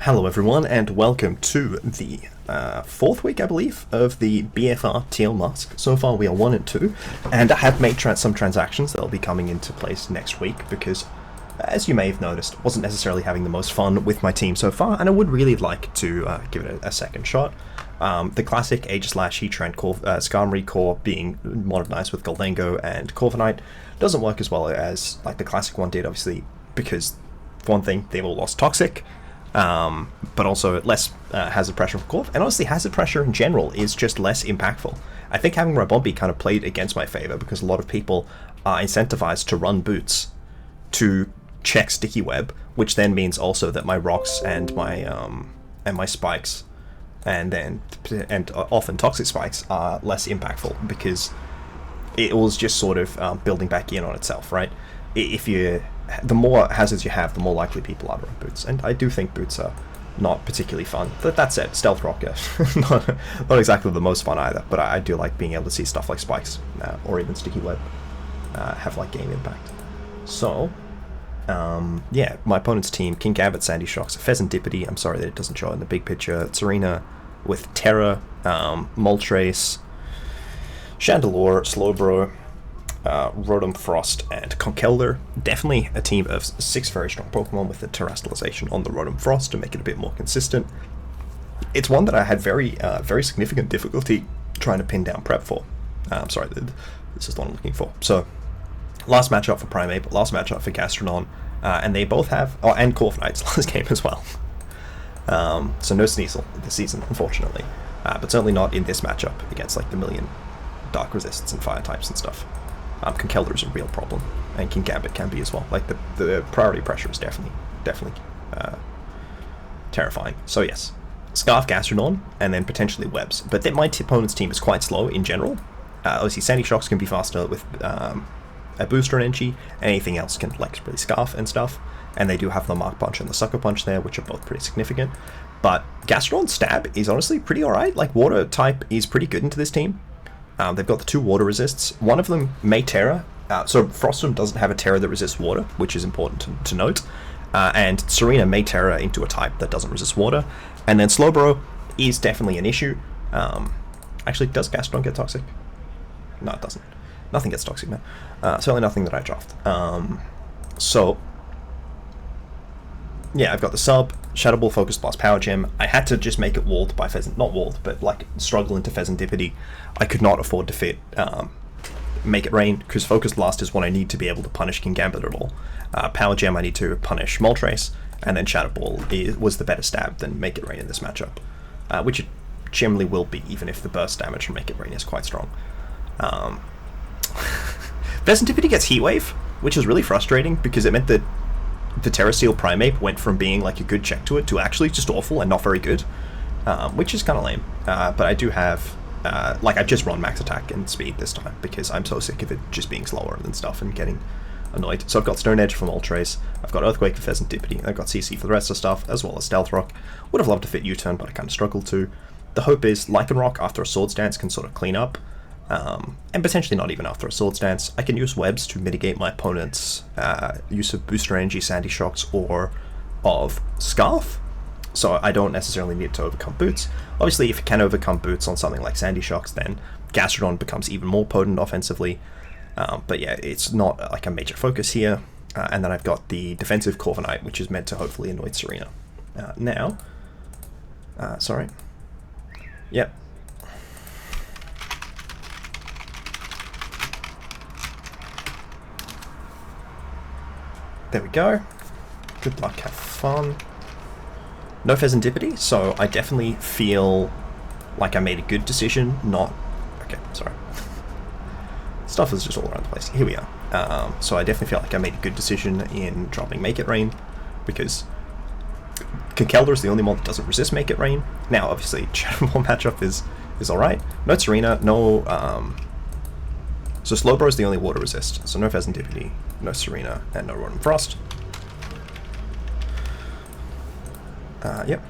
Hello everyone, and welcome to the fourth week, I believe, of the BFR TL Mask. So far we are 1 and 2, and I have made some transactions that will be coming into place next week because, as you may have noticed, I wasn't necessarily having the most fun with my team so far, and I would really like to give it a second shot. The classic Aegislash, Heatran, Skarmory core being modernized with Gholdengo and Corviknight doesn't work as well as like the classic one did, obviously, because, for one thing, they've all lost Toxic. But also less hazard pressure for Corv, and honestly hazard pressure in general is just less impactful. I think having Ribombee kind of played against my favor because a lot of people are incentivized to run boots to check Sticky Web, which then means also that my rocks and my spikes and often toxic spikes are less impactful because it was just sort of building back in on itself, right? The more hazards you have, the more likely people are to run boots, and I do think boots are not particularly fun. That said, Stealth Rocker, not exactly the most fun either, but I do like being able to see stuff like Spikes, or even Sticky Web, have like game impact. So, yeah, my opponent's team, King Gambit, Sandy Shocks, Pheasantipity, I'm sorry that it doesn't show in the big picture, Serena with Terra, Moltres, Chandelure, Slowbro, Rotom Frost, and Conkeldurr. Definitely a team of 6 very strong Pokemon with the Terastallization on the Rotom Frost to make it a bit more consistent. It's one that I had very significant difficulty trying to pin down prep for. Sorry, this is the one I'm looking for. So, last matchup for Primeape, last matchup for Gastrodon, and they both have, and Corviknight's last game as well. So no Sneasel this season, unfortunately, but certainly not in this matchup against like the million Dark Resists and Fire types and stuff. Conkeldurr is a real problem, and King Gambit can be as well. Like the priority pressure is definitely terrifying. So yes, Scarf, Gastrodon, and then potentially Webs. But then my opponent's team is quite slow in general. Obviously, Sandy Shocks can be faster with a booster energy. Anything else can like really Scarf and stuff. And they do have the Mark Punch and the Sucker Punch there, which are both pretty significant. But Gastrodon's Stab is honestly pretty alright. Like Water type is pretty good into this team. They've got the 2 water resists. One of them may Terra. So Frostum doesn't have a Terra that resists water, which is important to note. And Serena may Terra into a type that doesn't resist water. And then Slowbro is definitely an issue. Actually, does Gastrodon get toxic? No, it doesn't. Nothing gets toxic, man. Certainly nothing that I draft. So, yeah, I've got the sub, Shadow Ball, Focus Blast, Power Gem. I had to just make it walled by Pheasant, not walled, but like struggle into Pheasantipity. I could not afford to fit Make It Rain, because Focus Blast is what I need to be able to punish King Gambit at all. Power Gem I need to punish Moltres, and then Shadow Ball was the better stab than Make It Rain in this matchup, which it generally will be, even if the burst damage from Make It Rain is quite strong. Pheasantipity gets Heat Wave, which is really frustrating, because it meant that the Terrasteel Primeape went from being like a good check to it to actually just awful and not very good, which is kind of lame. But I do have, I just run max attack and speed this time because I'm so sick of it just being slower than stuff and getting annoyed. So I've got Stone Edge for Moltres, I've got Earthquake for Pheasantipity, I've got CC for the rest of the stuff, as well as Stealth Rock. Would have loved to fit U-Turn, but I kind of struggled to. The hope is Lycanroc after a Swords Dance can sort of clean up. And potentially not even after a Swords Dance. I can use Webs to mitigate my opponent's use of Booster Energy, Sandy Shocks, or of Scarf, so I don't necessarily need to overcome Boots. Obviously, if it can overcome Boots on something like Sandy Shocks, then Gastrodon becomes even more potent offensively, but yeah, it's not like a major focus here. And then I've got the defensive Corviknight, which is meant to hopefully annoy Serena. Sorry. Yep. There we go. Good luck, have fun. No Pheasantipity, so I definitely feel like I made a good decision, Okay, sorry. Stuff is just all around the place. Here we are. So I definitely feel like I made a good decision in dropping Make It Rain, because Conkeldurr is the only one that doesn't resist Make It Rain. Now, obviously, Shadow Ball matchup is alright. No Serena, no... So Slowbro is the only water resist, so no Pheasantipity, no Serena, and no Rotom Frost. Yep.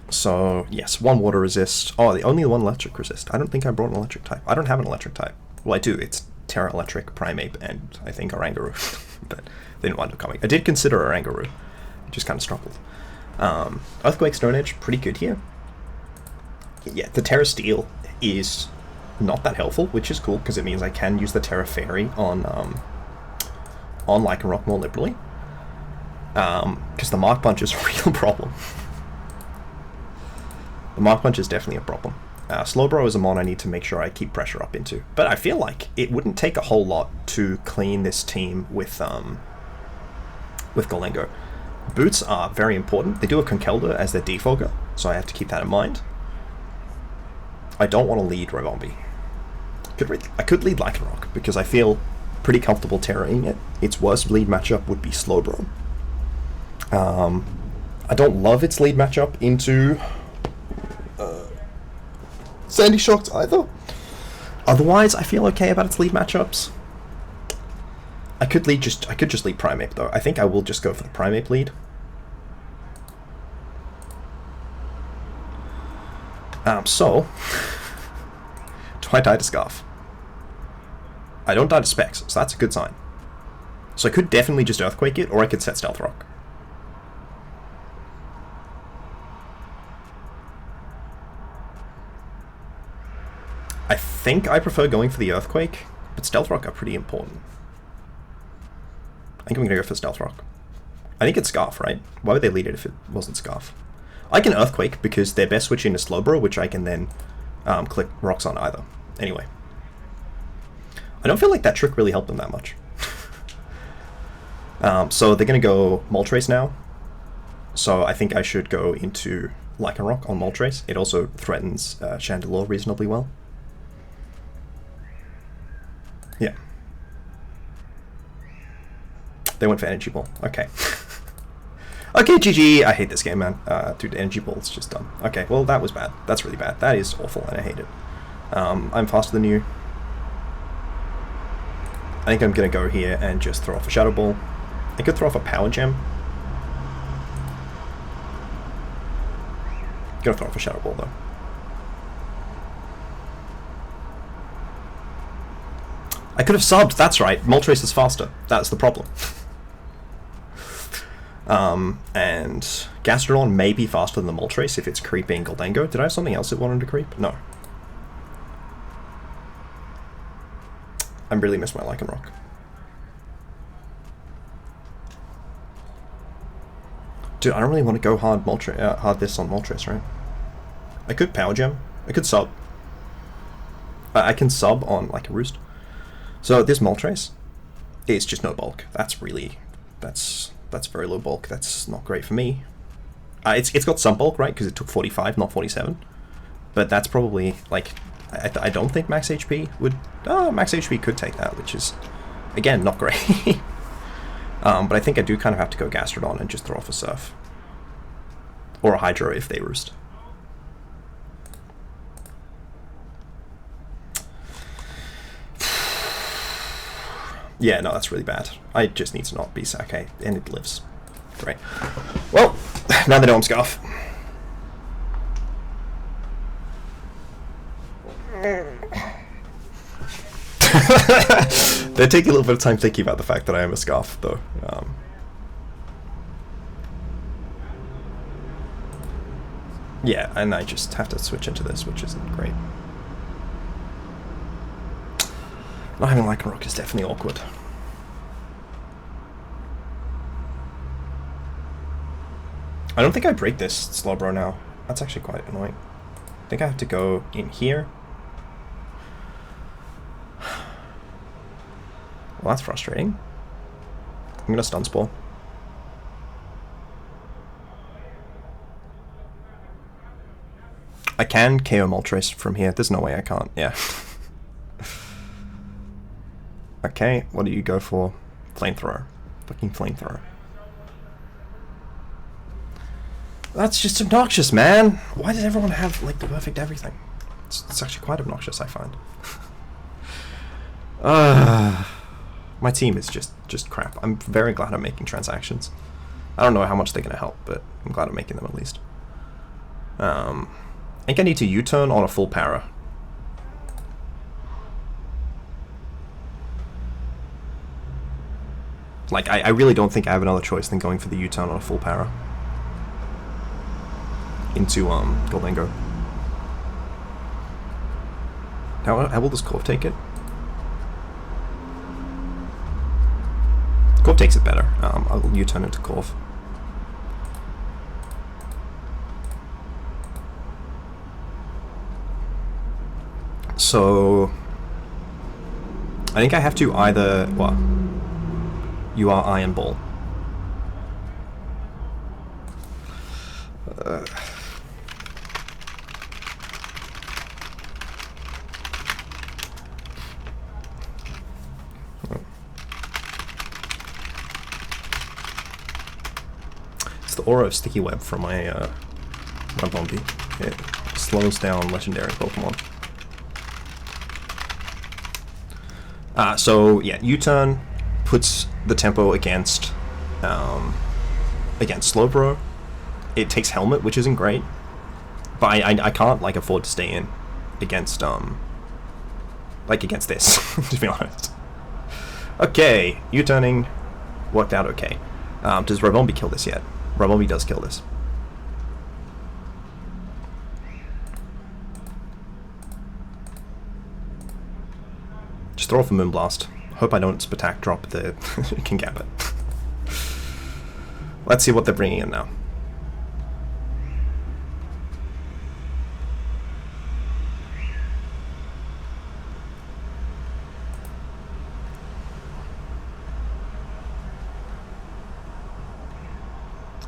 So, yes, 1 water resist. Oh, the only 1 electric resist. I don't think I brought an electric type. I don't have an electric type. Well, I do. It's Terra Electric, Primeape, and I think Oranguru. But they didn't wind up coming. I did consider Oranguru. just kind of struggled. Earthquake, Stone Edge, pretty good here. Yeah, the Terra Steel is not that helpful, which is cool because it means I can use the Terra Fairy on Lycanroc more liberally. Because the Mark Punch is a real problem. The Mark Punch is definitely a problem. Slowbro is a mon I need to make sure I keep pressure up into. But I feel like it wouldn't take a whole lot to clean this team with Golengo. Boots are very important. They do have Conkeldurr as their defogger, so I have to keep that in mind. I don't want to lead Ribombee. I could lead Lycanroc, because I feel pretty comfortable terraing it. Its worst lead matchup would be Slowbro. I don't love its lead matchup into Sandy Shocks either. Otherwise, I feel okay about its lead matchups. I could just lead Primeape though. I think I will just go for the Primeape lead. So do I die to Scarf? I don't die to Specs, so that's a good sign. So I could definitely just Earthquake it, or I could set Stealth Rock. I think I prefer going for the Earthquake, but Stealth Rock are pretty important. I think I'm going to go for Stealth Rock. I think it's Scarf, right? Why would they lead it if it wasn't Scarf? I can Earthquake because they're best switch into Slowbro, which I can then click Rocks on either. Anyway. I don't feel like that trick really helped them that much. So they're going to go Moltres now. So I think I should go into Lycanroc on Moltres. It also threatens Chandelure reasonably well. Yeah. They went for Energy Ball. Okay. Okay, GG. I hate this game, man. Dude, Energy Ball's just dumb. Okay, well, that was bad. That's really bad. That is awful, and I hate it. I'm faster than you. I think I'm going to go here and just throw off a Shadow Ball. I could throw off a Power Gem. Gonna throw off a Shadow Ball, though. I could have subbed, that's right. Moltres is faster. That's the problem. And Gastrodon may be faster than the Moltres if it's creeping Goldango. Did I have something else it wanted to creep? No. I really miss my Lycanroc. Dude, I don't really want to go hard this on Moltres, right? I could Power Gem. I could sub. I can sub on like a Roost. So this Moltres is just no bulk. That's very low bulk. That's not great for me. It's got some bulk, right? Because it took 45, not 47. But that's probably like I don't think max HP would. Oh, max HP could take that, which is again not great. But I think I do kind of have to go Gastrodon and just throw off a Surf or a Hydro if they Roost. Yeah, no, that's really bad. I just need to not be okay, and it lives. Great. Well, now they know I'm Scarf. They're taking a little bit of time thinking about the fact that I am a Scarf, though. Yeah, and I just have to switch into this, which isn't great. Not having Lycanroc is definitely awkward. I don't think I break this Slowbro now. That's actually quite annoying. I think I have to go in here. Well, that's frustrating. I'm gonna Stun Spore. I can KO Moltres from here. There's no way I can't. Yeah. Okay, what do you go for? Flamethrower. Fucking Flamethrower. That's just obnoxious, man! Why does everyone have, like, the perfect everything? It's actually quite obnoxious, I find. My team is just crap. I'm very glad I'm making transactions. I don't know how much they're going to help, but I'm glad I'm making them at least. I think I need to U-turn on a full para. Like, I really don't think I have another choice than going for the U-turn on a full para into Goldengo. How will this Corv take it? Corv takes it better. I'll U-turn into Corv. So I think I have to either, well, you are Iron Ball. It's the aura of Sticky Web from my Ribombee. It slows down legendary Pokemon. So yeah, U-turn puts the tempo against Slowbro. It takes Helmet, which isn't great, but I can't like afford to stay in against against this to be honest. Okay, U-turning worked out okay. Does Ribombee kill this yet? Ribombee does kill this. Just throw off a Moonblast. Hope I don't Spatak drop the Kingambit. Let's see what they're bringing in now.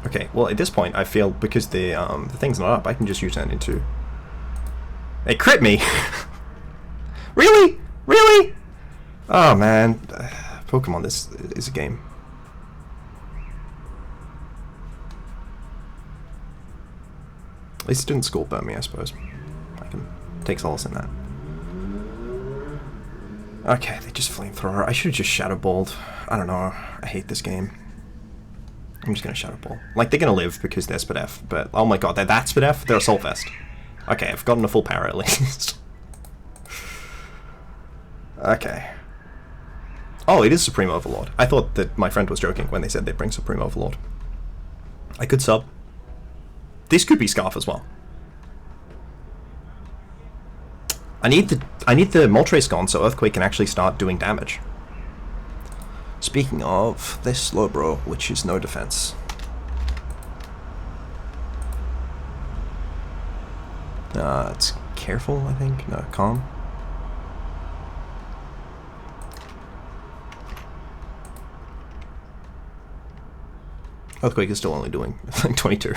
Okay, well at this point I feel because the thing's not up, I can just U-turn into... It crit me! Really? Really? Oh man, Pokemon, this is a game. At least it didn't Skull Burn me, I suppose. I can take solace in that. Okay, they just Flamethrower. I should have just Shadow Balled. I don't know, I hate this game. I'm just gonna Shadow Ball. Like, they're gonna live because they're Spadef, but oh my god, they're that Spadef? They're Assault Vest. Okay, I've gotten a full power at least. Okay. Oh, it is Supreme Overlord. I thought that my friend was joking when they said they'd bring Supreme Overlord. I could sub. This could be Scarf as well. I need the Moltres gone so Earthquake can actually start doing damage. Speaking of, this Slowbro, which is no defense. It's careful, I think. No, calm. Earthquake is still only doing 22.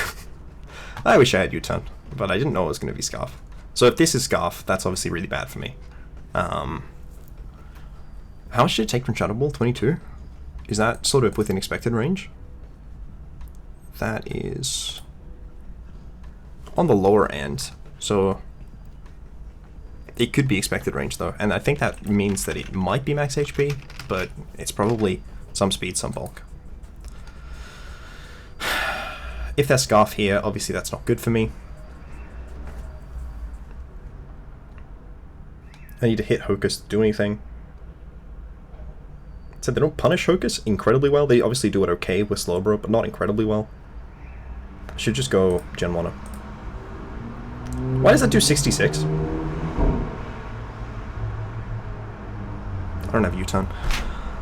I wish I had U-turn, but I didn't know it was going to be Scarf. So if this is Scarf, that's obviously really bad for me. How much did it take from Shadow Ball? 22? Is that sort of within expected range? That is on the lower end, so it could be expected range though, and I think that means that it might be max HP, but it's probably some speed, some bulk. If there's Scarf here, obviously that's not good for me. I need to hit Hocus to do anything. So they don't punish Hocus incredibly well. They obviously do it okay with Slowbro, but not incredibly well. I should just go Gen 1 up. Why does that do 66? I don't have U-turn.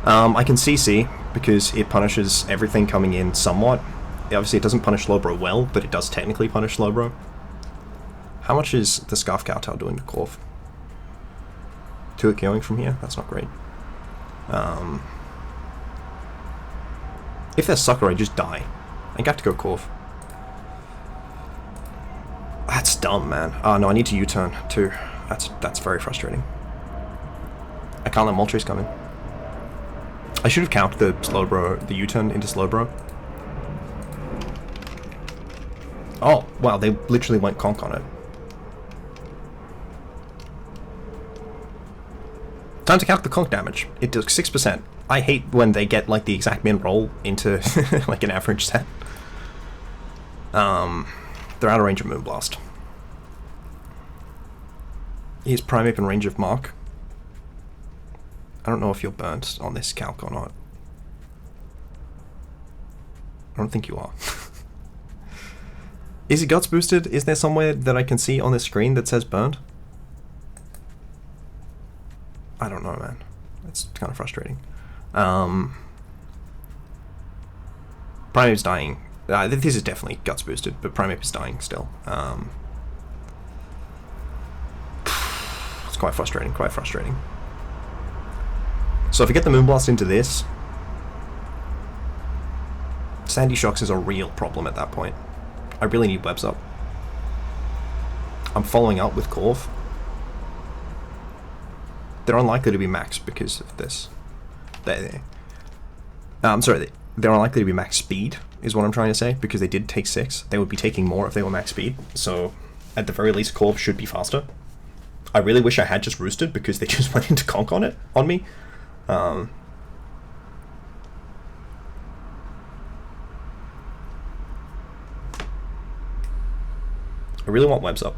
I can CC because it punishes everything coming in somewhat. Obviously it doesn't punish Slowbro well, but it does technically punish Slowbro. How much is the Scarf Kowtow doing to Corv? 2 killing from here? That's not great. If they're Sucker, I just die. I think I have to go Corv. That's dumb, man. Oh no, I need to U-turn too. That's very frustrating. I can't let Moltres come in. I should have counted the Slowbro, the U-turn into Slowbro. Oh, wow, they literally went conk on it. Time to count the conk damage. It took 6%. I hate when they get like the exact min roll into like an average set. They're out of range of Moonblast. Here's Primeape in range of Mark. I don't know if you're burnt on this calc or not. don't think you are. Is it guts boosted? Is there somewhere that I can see on the screen that says burned? I don't know, man. It's kind of frustrating. Primeape's dying. This is definitely guts boosted, but Primeape is dying still. It's quite frustrating, quite frustrating. So if I get the Moonblast into this, Sandy Shocks is a real problem at that point. I really need webs up. I'm following up with Corv. They're unlikely to be maxed because of this. I'm sorry, they're unlikely to be max speed, is what I'm trying to say, because they did take 6. They would be taking more if they were max speed, so at the very least, Corv should be faster. I really wish I had just roosted, because they just went into conk on me. I really want webs up.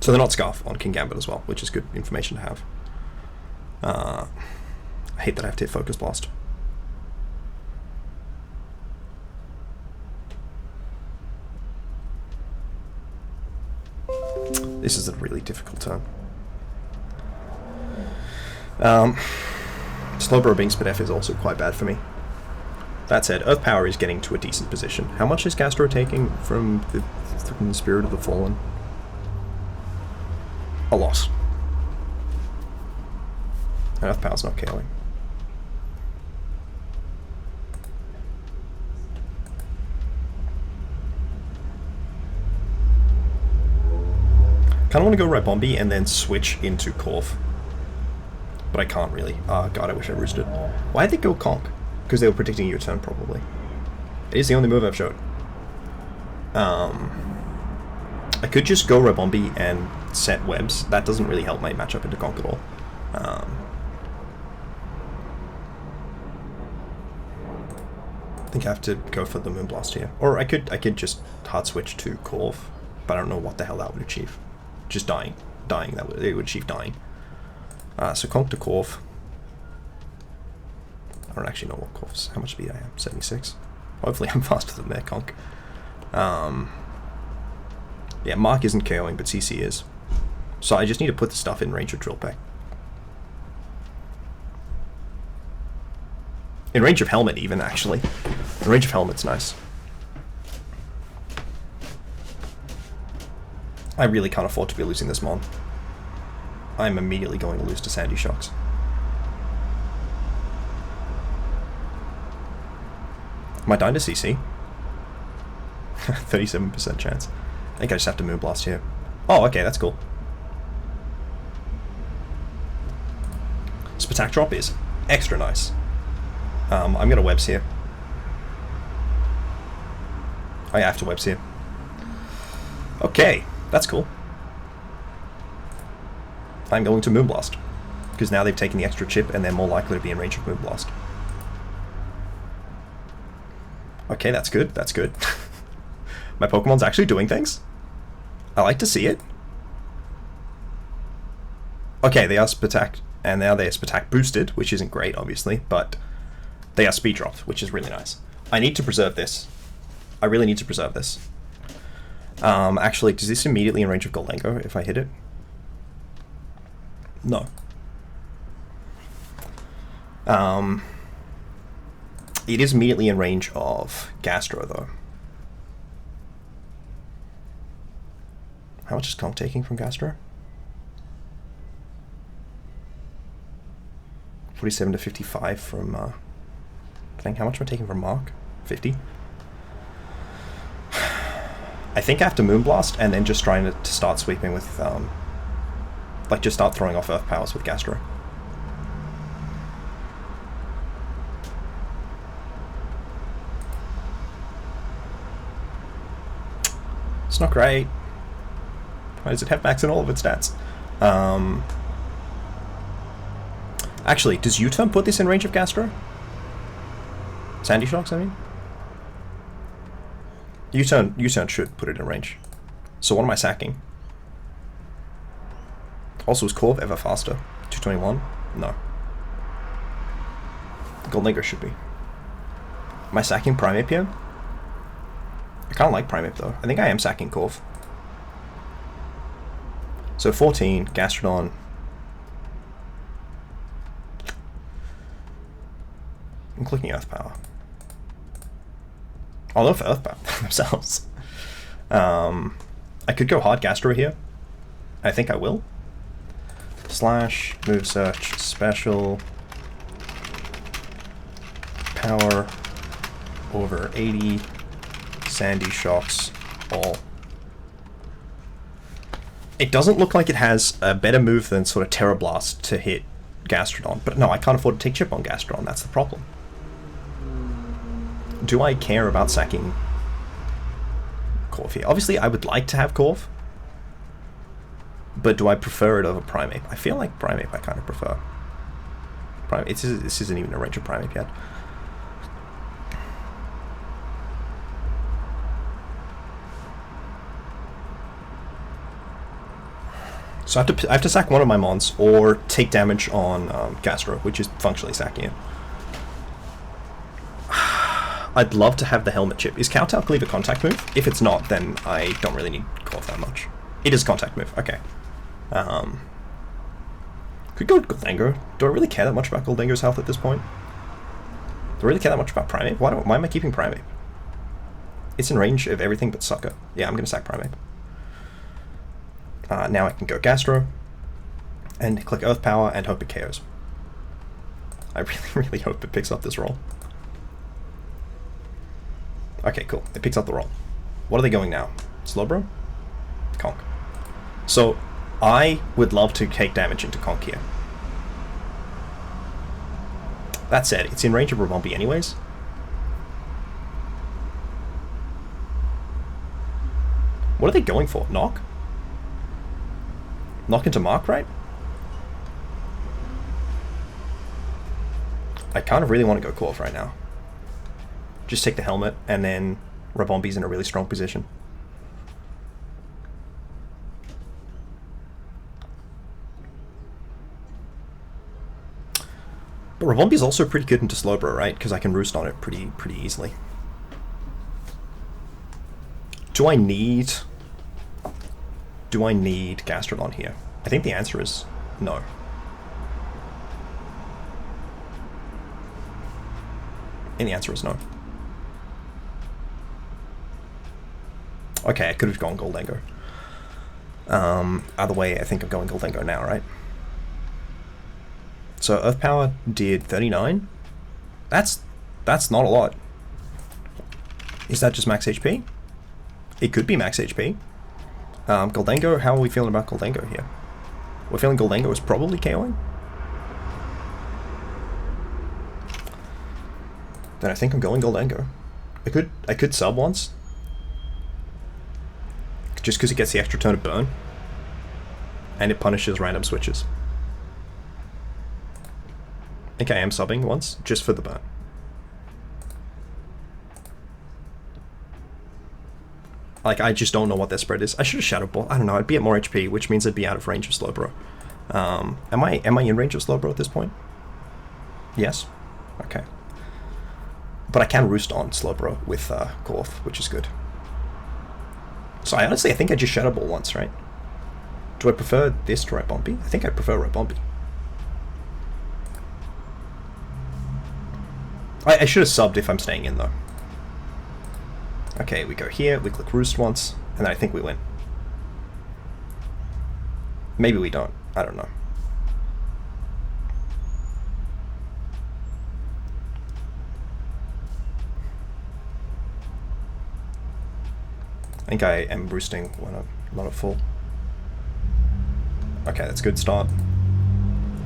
So they're not Scarf on King Gambit as well, which is good information to have. I hate that I have to hit Focus Blast. This is a really difficult turn. Slowbro being Spit F is also quite bad for me. That said, Earth Power is getting to a decent position. How much is Gastro taking from the Spirit of the Fallen? A lot. Earth Power's not KOing. Kinda wanna go Ribombee and then switch into Corv. But I can't really. Oh god, I wish I roosted. Why did they go Conk? Because they were predicting your turn, probably. It is the only move I've showed. I could just go Ribombee and set webs. That doesn't really help my matchup into Conk at all. I think I have to go for the Moonblast here. Or I could just hard switch to Corv, but I don't know what the hell that would achieve. Just dying. It would achieve dying. So Conk to Corv. I don't actually know what Corv's, how much speed I am. 76. Hopefully I'm faster than their Conk. Yeah, Mark isn't KOing, but CC is. So I just need to put the stuff in range of Drill Peck. In range of Helmet even, actually. In range of Helmet's nice. I really can't afford to be losing this Mon. I'm immediately going to lose to Sandy Shocks. Am I dying to CC? 37% chance. I think I just have to Moonblast here. Oh, okay, that's cool. Spatak drop is extra nice. I'm gonna webs here. Oh yeah, I have to webs here. Okay, that's cool. I'm going to Moonblast, because now they've taken the extra chip and they're more likely to be in range of Moonblast. Okay, that's good, that's good. My Pokemon's actually doing things. I like to see it. Okay, they are Spatak, and now they're Spatak boosted, which isn't great, obviously, but they are speed dropped, which is really nice. I need to preserve this. I really need to preserve this. Actually, does this immediately in range of Golengo if I hit it? No. It is immediately in range of Gastro, though. How much is Conk taking from Gastro? 47 to 55 from, I think, how much am I taking from Mark? 50? I think I have to Moonblast and then just trying to start sweeping with, like, just start throwing off Earth Powers with Gastro. It's not great. Why does it have max in all of its stats? Actually, does U-turn put this in range of Gastro? Sandy Shocks, I mean? U-turn should put it in range. So what am I sacking? Also, is Corv ever faster? 221? No. Goldingo should be. Am I sacking Primeape here? I kind of like Primeape though. I think I am sacking Corv. So 14, Gastrodon. I'm clicking Earth Power. I'll go for Earth Power themselves. I could go hard Gastro here. I think I will. Slash, move search, special, power, over 80, Sandy Shocks, all. It doesn't look like it has a better move than sort of Terra Blast to hit Gastrodon, but no, I can't afford to take chip on Gastrodon, that's the problem. Do I care about sacking Corv here? Obviously, I would like to have Corv, but do I prefer it over Primeape? I feel like Primeape I kind of prefer. This isn't even a range of Primeape yet. So I have to sack one of my mons or take damage on Gastro, which is functionally sacking it. I'd love to have the helmet chip. Is Kowtow Cleave a contact move? If it's not, then I don't really need Corv that much. It is a contact move, okay. Could go with Goldingo. Do I really care that much about Goldingo's health at this point? Do I really care that much about Primeape? Why am I keeping Primeape? It's in range of everything but Sucker. Yeah, I'm going to sack Primeape. Now I can go Gastro, and click Earth Power, and hope it KOs. I really, really hope it picks up this roll. Okay, cool. It picks up the roll. What are they going now? Slowbro? Conk. So, I would love to take damage into Conk here. That said, it's in range of Ribombee anyways. What are they going for? Knock? Knock into Mark, right? I kind of really want to go Corv right now. Just take the helmet, and then Ribombee's in a really strong position. But Ribombee's also pretty good into Slowbro, right? Because I can roost on it pretty easily. Do I need Gastrodon here? I think the answer is no. And the answer is no. Okay, I could have gone Goldingo. Either way, I think I'm going Goldingo now, right? So Earth Power did 39. That's not a lot. Is that just max HP? It could be max HP. Goldingo, how are we feeling about Goldingo here? We're feeling Goldingo is probably KOing? Then I think I'm going Goldingo. I could sub once. Just because it gets the extra turn of burn. And it punishes random switches. I think I am subbing once, just for the burn. Like, I just don't know what their spread is. I should have Shadow Ball. I don't know, I'd be at more HP, which means I'd be out of range of Slowbro. Am I in range of Slowbro at this point? Yes? Okay. But I can roost on Slowbro with Corv, which is good. So I think I just Shadow Ball once, right? Do I prefer this to Ribombee? I think I prefer Ribombee. I should have subbed if I'm staying in, though. Okay, we go here, we click Roost once, and then I think we win. Maybe we don't. I don't know. I think I am roosting when I'm not at full. Okay, that's a good start.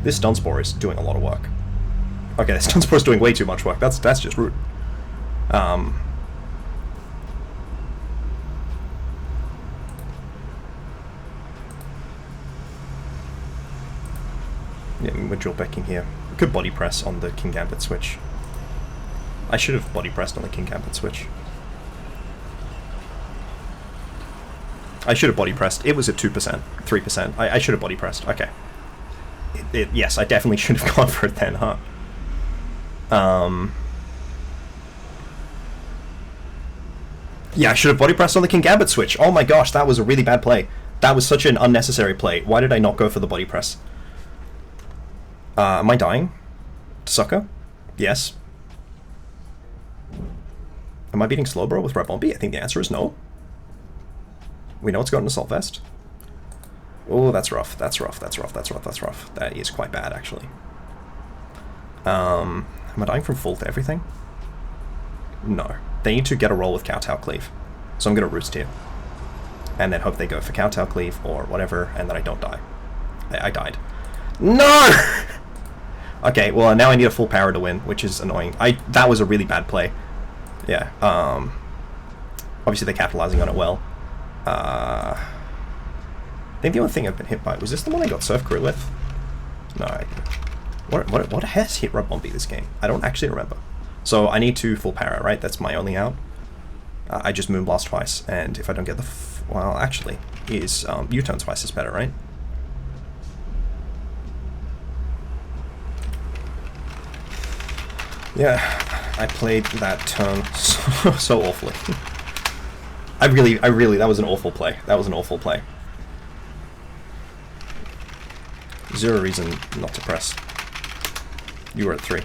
This Dunsparce is doing a lot of work. Okay, this Dunsparce is doing way too much work. That's just rude. Yeah, we're drill backing here. We could body press on the King Gambit switch. I should have body pressed on the King Gambit switch. I should have body pressed. It was at 2%, 3%. I should have body pressed. Okay. Yes, I definitely should have gone for it then, huh? Yeah, I should have body pressed on the Kingambit switch. Oh my gosh, that was a really bad play. That was such an unnecessary play. Why did I not go for the body press? Am I dying? Sucker? Yes. Am I beating Slowbro with Ribombee? I think the answer is no. We know it's got an Assault Vest. Oh, that's rough. That's rough. That's rough. That's rough. That's rough. That is quite bad, actually. Am I dying from full to everything? No. They need to get a roll with Kowtow Cleave. So I'm going to Roost here. And then hope they go for Kowtow Cleave or whatever, and then I don't die. I died. No! Okay, well, now I need a full power to win, which is annoying. That was a really bad play. Yeah, obviously they're capitalizing on it well. I think the only thing I've been hit by... Was this the one I got Surf Crit with? No, what has hit Ribombee this game? I don't actually remember. So I need to full power, right? That's my only out. I just Moonblast twice, and if I don't get the... well, actually, U-turn twice is better, right? Yeah, I played that turn so awfully. I really, that was an awful play. That was an awful play. Zero reason not to press. You were at 3.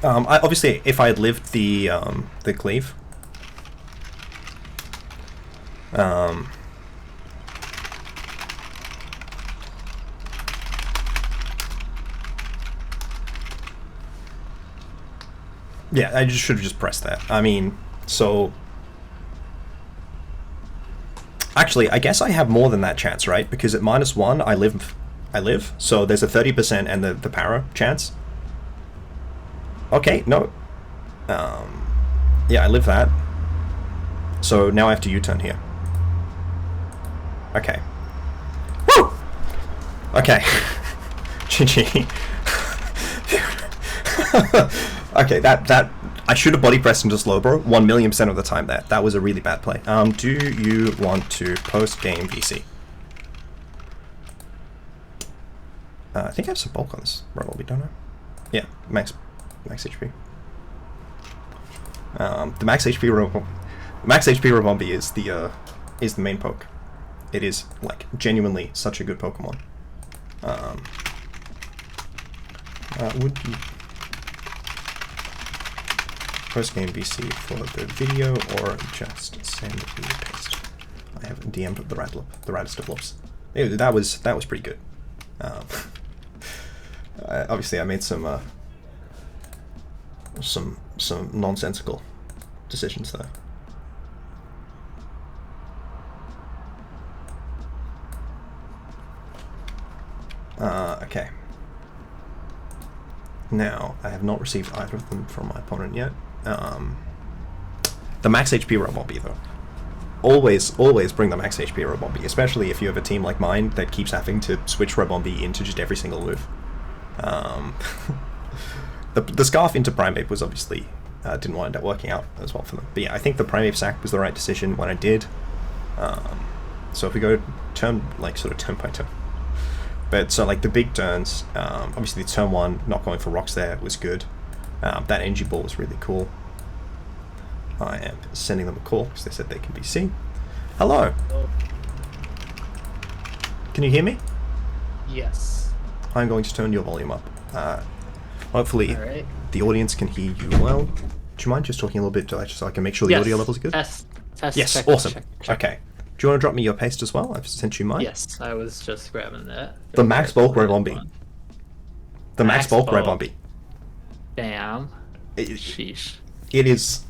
Obviously, if I had lived the cleave, yeah, I just should have just pressed that. I mean, so actually, I guess I have more than that chance, right? Because at -1, I live. So there's a 30% and the para chance. Okay, no. Yeah, I live that. So now I have to U-turn here. Okay. Woo! Okay. GG. Okay, that I should have body pressed into Slowbro 1,000,000% of the time there. That was a really bad play. Do you want to post-game VC? I think I have some bulk on this Ribombee, don't I? Yeah, max HP. The max HP Ribombee is the main poke. It is like genuinely such a good Pokemon. Would you post game VC for the video or just send me a paste? I haven't DM'd the Radlup, the raddest of Lups. That was pretty good. Obviously, I made some nonsensical decisions there. Okay. Now, I have not received either of them from my opponent yet. The max HP Ribombee, though. Always bring the max HP Ribombee, especially if you have a team like mine that keeps having to switch Ribombee into just every single move. The Scarf into Primeape was obviously didn't wind up working out as well for them. But yeah, I think the Primeape sack was the right decision when I did. So if we go turn by turn. But so like the big turns, obviously turn 1, not going for rocks there was good. That energy ball was really cool. I am sending them a call because they said they can be seen. Hello. Can you hear me? Yes. I'm going to turn your volume up. Hopefully Right. the audience can hear you well. Do you mind just talking a little bit so I can make sure the audio levels are good? Test, Yes, check, awesome. check. Okay. Do you want to drop me your paste as well? I've sent you mine. Yes, I was just grabbing that. The max bulk Ribombee. The max bulk Ribombee. Damn. Sheesh. It is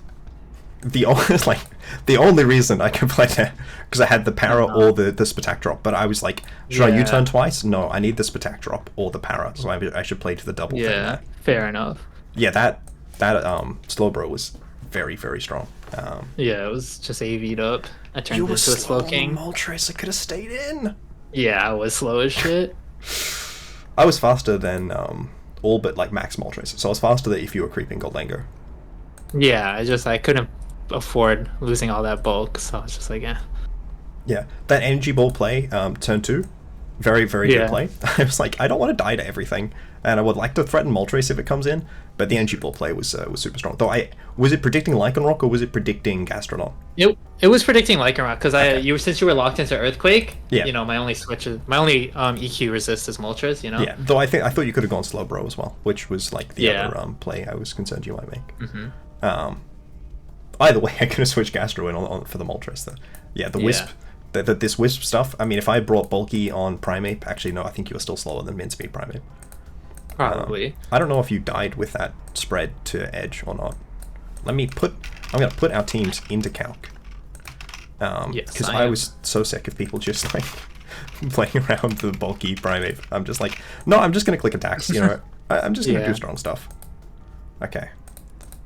the only reason I could play that because I had the para or the Spatak drop, but I was like, should I U-turn twice? No, I need the Spatak drop or the para, so I should play to the double thing. Yeah, fair enough. Yeah, that Slowbro was very, very strong. Yeah, it was just AV'd up. I turned into a slow king. Moltres, I could have stayed in. Yeah, I was slow as shit. I was faster than all but like max Moltres, so I was faster than if you were creeping Goldango. Yeah, I couldn't afford losing all that bulk, so I was just like, eh. Yeah, that energy ball play, turn 2, Very, very good play. I was like, I don't want to die to everything, and I would like to threaten Moltres if it comes in, but the energy ball play was super strong. Though was it predicting Lycanroc or was it predicting Gastrodon? It was predicting Lycanroc because since you were locked into Earthquake, you know, my only EQ resist is Moltres, you know. Yeah, though I thought you could have gone Slowbro as well, which was like the other play I was concerned you might make. Either way, I could have switched Gastro in on for the Moltres though. Yeah, the Wisp. This Wisp stuff, I mean, if I brought Bulky on Primeape, actually, no, I think you were still slower than Min-Speed Primeape. Probably. I don't know if you died with that spread to Edge or not. I'm going to put our teams into Calc. Because I was so sick of people just, like, playing around the Bulky Primeape. I'm just like, no, I'm just going to click attacks, you know. I'm just going to do strong stuff. Okay.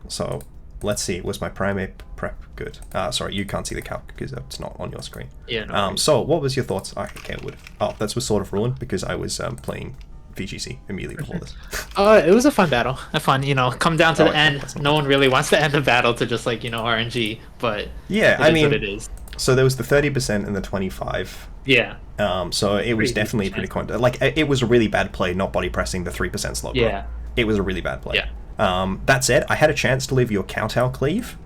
So, let's see, was my Primeape prep good? Sorry, you can't see the calc because it's not on your screen. Yeah, no. So, what was your thoughts? Okay, it would. Oh, that was sort of ruined because I was playing VGC immediately before this. It was a fun battle. Fun, you know, come down to the end. No one really wants to end the battle to just, like, you know, RNG, but yeah, I mean, what it is. So there was the 30% and the 25. Yeah. So it was definitely pretty like it was a really bad play not body pressing the 3% slow. Yeah. It was a really bad play. Yeah. That said, I had a chance to leave your Kowtow Cleave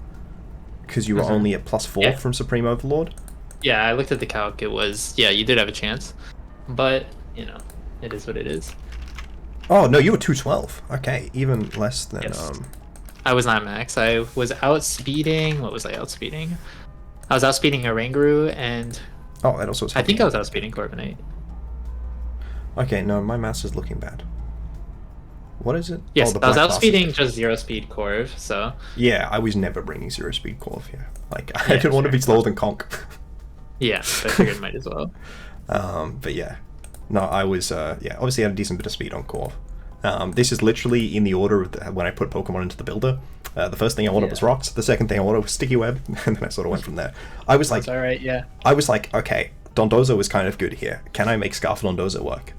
because you were only at +4 from Supreme Overlord. Yeah, I looked at the calc. It was, you did have a chance, but you know, it is what it is. Oh no, you were 212. Okay, even less than. Yes. I was not max. I was outspeeding. What was I outspeeding? I was outspeeding a Rangaroo and. Oh, that also was. I think I was outspeeding Corviknight. Okay, no, my mass is looking bad. What is it? Yes, I was outspeeding just 0 speed Corv, so... Yeah, I was never bringing 0 speed Corv here. Like, I didn't want to be slower than Conk. Yeah, but I figured might as well. But yeah. No, I was, obviously I had a decent bit of speed on Corv. This is literally in the order of when I put Pokemon into the builder. The first thing I wanted was Rocks, the second thing I wanted was Sticky Web, and then I sort of went from there. I was like... That's alright, yeah. I was like, okay, Dondozo is kind of good here. Can I make Scarf Dondozo work?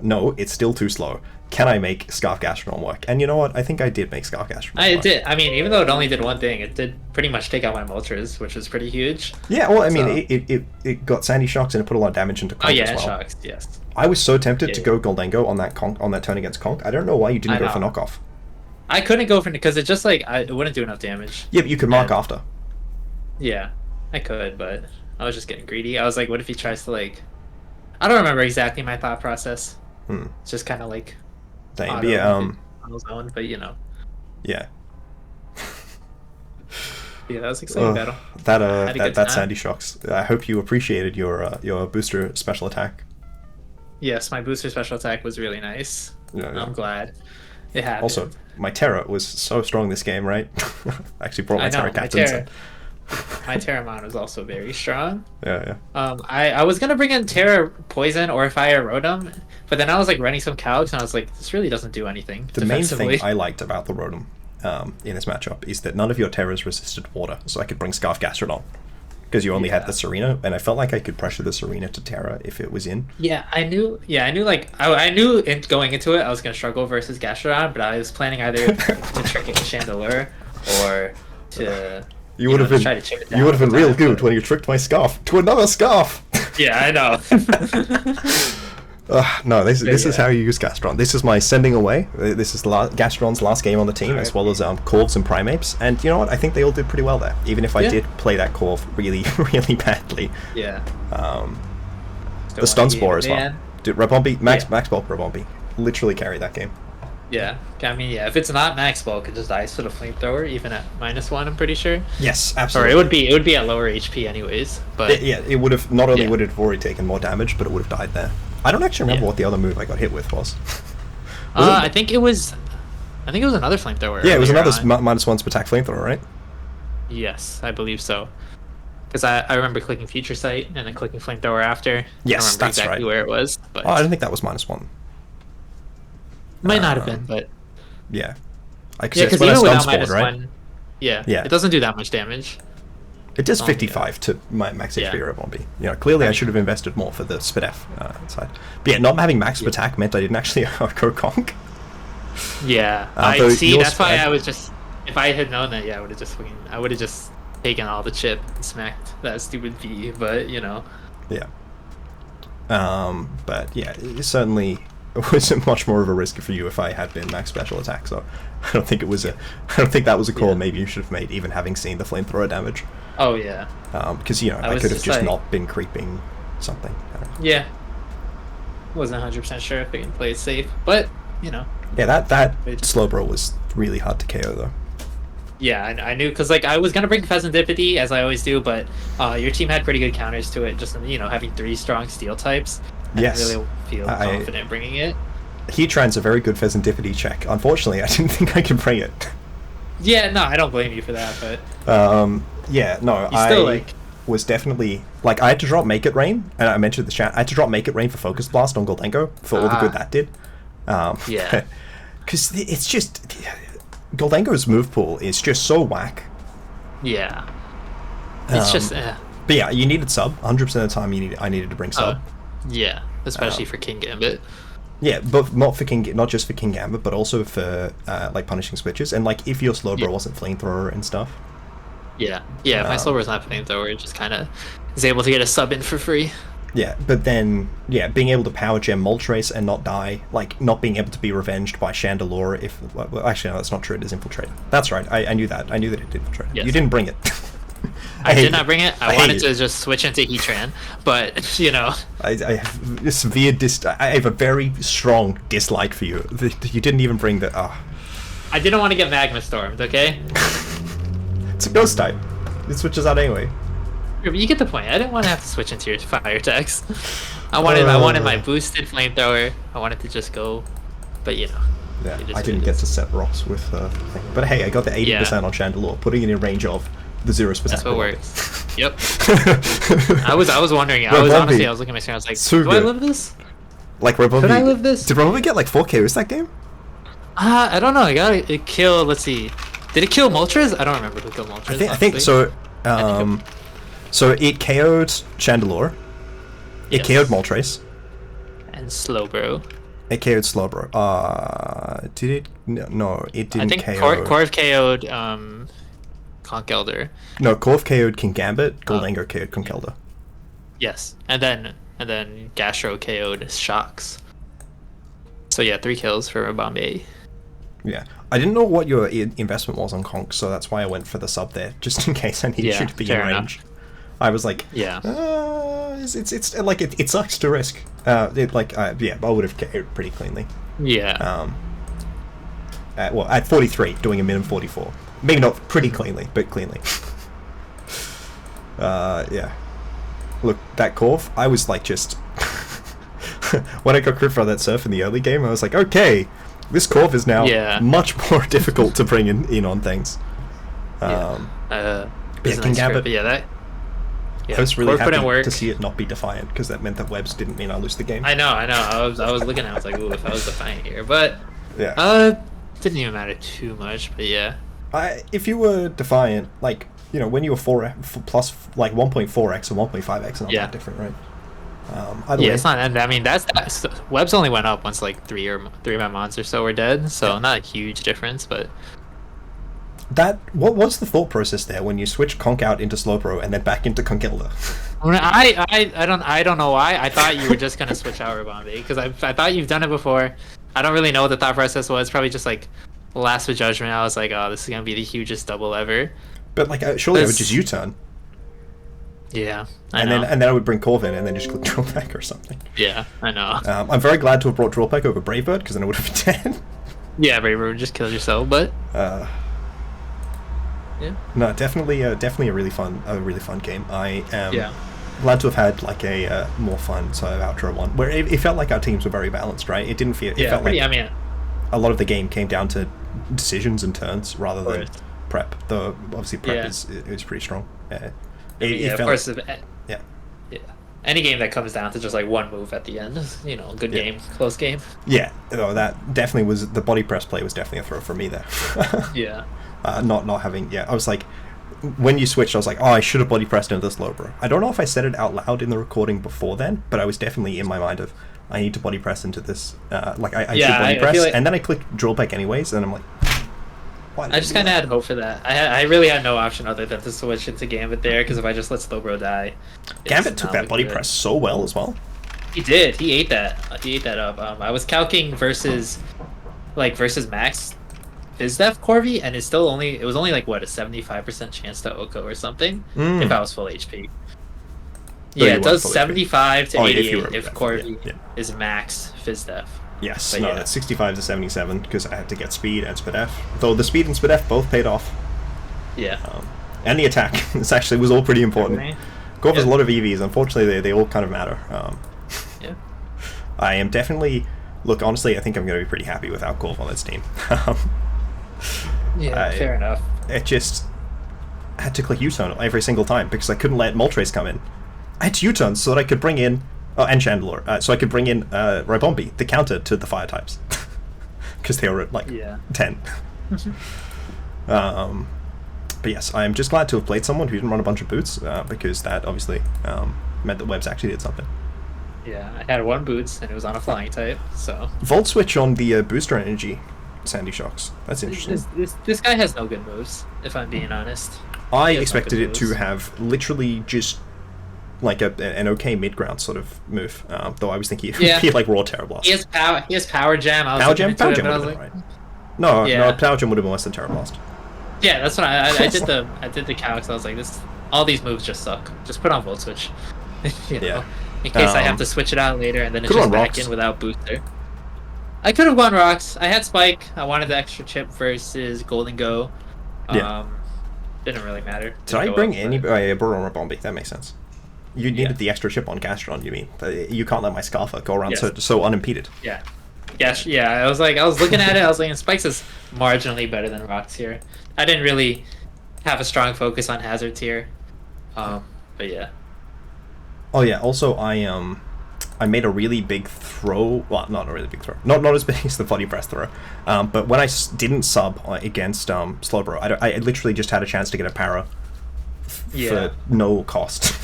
No, it's still too slow. Can I make Scarf Gastrodon work? And you know what? I think I did make Scarf Gastrodon work. I did. I mean, even though it only did one thing, it did pretty much take out my Moltres, which was pretty huge. Yeah, well, I mean, it got Sandy Shocks and it put a lot of damage into Conk as well. Shocks, yes. I was so tempted to go Goldengo on that turn against Conk. I don't know why you didn't go for knockoff. I couldn't go for because it just like it wouldn't do enough damage. Yeah, but you could mark after. Yeah, I could, but I was just getting greedy. I was like, what if he tries to like? I don't remember exactly my thought process. It's just kind of like. Dang, yeah, on his own, but you know. Yeah. Yeah, that was an exciting battle. That Sandy Shocks. I hope you appreciated your booster special attack. Yes, my booster special attack was really nice. Yeah. I'm glad it happened. Also, my Terra was so strong this game, right? I actually brought my Terra captain. My Terramon was also very strong. Yeah. I was gonna bring in Terra Poison or Fire Rotom, but then I was like running some Calcs and I was like, this really doesn't do anything. The main thing I liked about the Rotom in this matchup is that none of your Terras resisted water, so I could bring Scarf Gastrodon because you only had the Serena, and I felt like I could pressure the Serena to Terra if it was in. Yeah, I knew I knew going into it I was gonna struggle versus Gastrodon, but I was planning either to trick it with Chandelure or to. You would have been real good when you tricked my Scarf to another Scarf. Yeah, I know. No, this is how you use Gastrodon. This is my sending away. This is Gastrodon's last game on the team, as well as Corvs and Primeapes. And you know what? I think they all did pretty well there, even if I did play that Corv really, really badly. Yeah. The Stun Spore as well. Dude, Ribombee, Max Bulk Ribombee literally carried that game. Yeah, I mean, if it's not max bulk, it just dies to the flamethrower, even at -1. I'm pretty sure. Yes, absolutely. Or it would be at lower HP anyways. But it would have not only would it have already taken more damage, but it would have died there. I don't actually remember what the other move I got hit with was. I think it was another flamethrower. Yeah, it was another -1 attack flamethrower, right? Yes, I believe so. Because I remember clicking Future Sight and then clicking flamethrower after. Yes, that's exactly where it was. But I don't think that was -1. Might not have been, but yeah, because even without -1, it doesn't do that much damage. It does 55 to my max HP Ribombee. You know, clearly I should have invested more for the Spidef side. But yeah, not having max attack meant I didn't actually go Conk. Yeah, I see. That's why I was just. If I had known that, I would have just taken all the chip and smacked that stupid V. But you know. Yeah. But yeah, it certainly was much more of a risk for you if I had been max special attack. So I don't think that was a call maybe you should have made, even having seen the flamethrower damage. Oh yeah. Because I could have just not been creeping something. Yeah. Wasn't 100% sure if we can play it safe, but Yeah, that Slowbro was really hard to KO though. Yeah, I knew, because I was gonna bring Pheasantipity as I always do, but your team had pretty good counters to it. Just having 3 strong steel types. Yes, I really feel confident bringing it. Heatran's a very good Pheasantipity check. Unfortunately, I didn't think I could bring it. Yeah, no, I don't blame you for that, but I was definitely I had to drop Make It Rain, and I mentioned the chat. I had to drop Make It Rain for Focus Blast on Goldengo for all the good that did. Yeah, because it's just Goldengo's move pool is just so whack. Yeah, it's just. But yeah, you needed sub 100% of the time. I needed to bring sub. Yeah, especially for King Gambit. Yeah, but not just for King Gambit, but also for punishing switches, and if your Slowbro wasn't flamethrower and stuff. Yeah, if my Slowbro's not flamethrower, it just kind of is able to get a sub in for free. Yeah, but then being able to power gem Moltres and not die, not being able to be revenged by Chandelure if actually no, that's not true. It is Infiltrate. That's right. I knew that. I knew that it did Infiltrate. Yes. You didn't bring it. I did not bring it. I wanted to just switch into Heatran, but I have a severe I have a very strong dislike for you. You didn't even bring the. I didn't want to get Magma Stormed. Okay. It's a ghost type. It switches out anyway. You get the point. I didn't want to have to switch into your fire attacks. I wanted my boosted flamethrower. I wanted to just go, but Yeah, I didn't get to set rocks with thing. But hey, I got the 80% on Chandelure, putting it in range of the 0%. That's what works. Yep. I was wondering. I was looking at my screen. I was like, do I live this? Ribombee. Could I live this? Did Ribombee get 4KOs that game? I don't know. It killed. Let's see. Did it kill Moltres? I don't remember who killed Moltres. I think so. So it KO'd Chandelure. It KO'd Moltres. And Slowbro. It KO'd Slowbro. Did it? No, it didn't. I think Corv KO'd Conkeldurr. No, Corv KO'd King Gambit. Goldengo KO'd Conkeldurr. Yes, and then Gastro KO'd Shocks. So yeah, 3 kills for Ribombee. Yeah, I didn't know what your investment was on Conk, so that's why I went for the sub there, just in case I needed you to be in range. Enough. I was like, it sucks to risk. I would have KO'd pretty cleanly. Yeah. At 43, doing a min 44. Maybe not pretty cleanly, but cleanly. Yeah. Look, that Corv, I was just when I got crit for that surf in the early game, I was like, okay, this Corv is now much more difficult to bring in on things. King Gambit. I was really happy to see it not be Defiant, because that meant that Webs didn't mean I lose the game. I know. I was looking at it, I was like, ooh, if I was Defiant here. But, didn't even matter too much, but yeah. If you were Defiant, when you were 4 plus, 1.4x or 1.5x, not that different, right? It's not, and I mean, that's Webs only went up once, 3 of my mons or so were dead, so not a huge difference, but... What's the thought process there when you switch Conk out into Slowbro and then back into Conkeldurr? I don't know why. I thought you were just gonna switch out Ribombee, because I thought you've done it before. I don't really know what the thought process was. Probably just last with Judgment. I was like, oh, this is gonna be the hugest double ever. But surely it would just U-turn. Yeah, and then I would bring Corvin and then just click Drillpeck or something. Yeah, I know. I'm very glad to have brought Drillpeck over Brave Bird, because then I would have been dead. Yeah, Brave Bird just killed yourself, but. Yeah. No, definitely a really fun game. I am glad to have had a more fun sort of outro one where it felt like our teams were very balanced, right? It didn't feel. It felt like a lot of the game came down to decisions and turns rather than prep. Though obviously prep is pretty strong. Of course. Any game that comes down to just one move at the end, good game, close game. Yeah, though that definitely was the body press play was definitely a throw for me there. Yeah. Not having I was like, when you switched I was like, oh, I should have body pressed into this Slowbro. I don't know if I said it out loud in the recording before then, but I was definitely in my mind of I need to body press into this I should body press, and then I clicked Drillpeck anyways, and I'm like, I just kind of had hope for that. I really had no option other than to switch into Gambit there, because if I just let Slowbro die, Gambit took that body press so well as well. He did. He ate that. He ate that up. I was calcing versus Max Fizdef Corvi, and it was only like what, a 75% chance to Oko or something if I was full HP. So yeah, it does 75 to 88 if Corvi is Max Fizdef. Yes, But no, yeah. that's 65 to 77 because I had to get speed and Spadef. Though the speed and Spadef both paid off. Yeah. And the attack. This actually was all pretty important. Okay. Golf has a lot of EVs. Unfortunately, they all kind of matter. Yeah. I am definitely... Look, honestly, I think I'm going to be pretty happy without Golf on this team. Yeah, fair enough. It just... I had to click U-turn every single time because I couldn't let Moltres come in. I had to U-turn so that I could bring in... Oh, and Chandelure. So I could bring in Ribombee, the counter to the fire types. Because they were at, like, 10. But yes, I am just glad to have played someone who didn't run a bunch of boots, because that obviously meant that Webs actually did something. Yeah, I had one boots and it was on a flying type, so... Volt switch on the booster energy Sandy Shocks. That's interesting. This guy has no good moves, if I'm being honest. I He has no expected good it to moves. have literally just like an okay mid-ground sort of move, though I was thinking it Yeah. would be like raw Terra Blast. He has power jam. I was Power looking Gem? into Power it, Gem but I would was have been like, right. No, Yeah. Power Gem would have been worse than Terra Blast. yeah, that's what I did the calcs. I was like, all these moves just suck. Just put on Volt Switch. you know, Yeah. in case I have to switch it out later and then it's Could've just run back Rocks. in without booster. I could have gone Rocks. I had Spike. I wanted the extra chip versus Golden Go. Yeah. Didn't really matter. Did I bring any... I brought on Ribombee, that makes sense. You needed the extra chip on Gastrodon, you mean? You can't let my Scarlet go around Yes. so unimpeded. Yeah. Yeah, I was looking at it, I was like, Spikes is marginally better than Rocks here. I didn't really have a strong focus on Hazards here. But yeah. Oh yeah, also I made a really big throw. Well, not a really big throw. Not as big as the body press throw. But when I didn't sub against Slowbro, I literally just had a chance to get a para for no cost.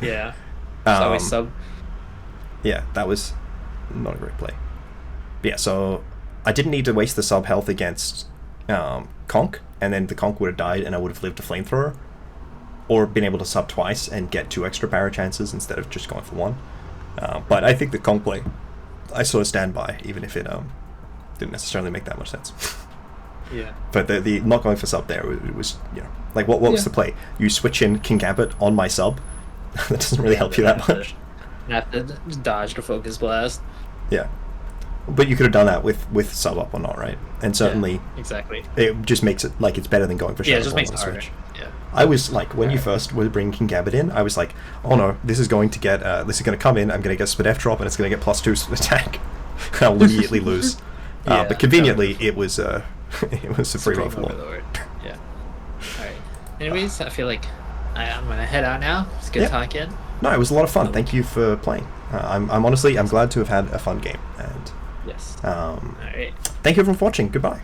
Yeah. It's always sub. Yeah, that was not a great play. But yeah, so I didn't need to waste the sub health against Conk, and then the Conk would have died and I would have lived a flamethrower. Or been able to sub twice and get 2 extra para chances instead of just going for 1. But I think the Conk play, I sort of stand by, even if it didn't necessarily make that much sense. Yeah. But the not going for sub there, it was, you know, like what was the play? You switch in King Gambit on my sub? That doesn't really help you that much. Have to dodge the focus blast. Yeah. But you could have done that with sub up or not, right? And certainly exactly. it just makes it like it's better than going for Yeah, Shadow it just Ball makes on it the harder. Switch. Yeah. I was like, when you first were bringing King Gambit in, I was like, oh no, this is going to get, this is going to come in, I'm going to get Spadef drop, and it's going to get +2 attack. I'll immediately lose. Yeah, but conveniently, it was it was a free roll for Overlord. Yeah. Alright. Anyways, I feel like I'm going to head out now. It's good talking. No, it was a lot of fun. Thank you for playing. I'm honestly, I'm glad to have had a fun game. And Yes. Alright. thank you everyone for watching. Goodbye.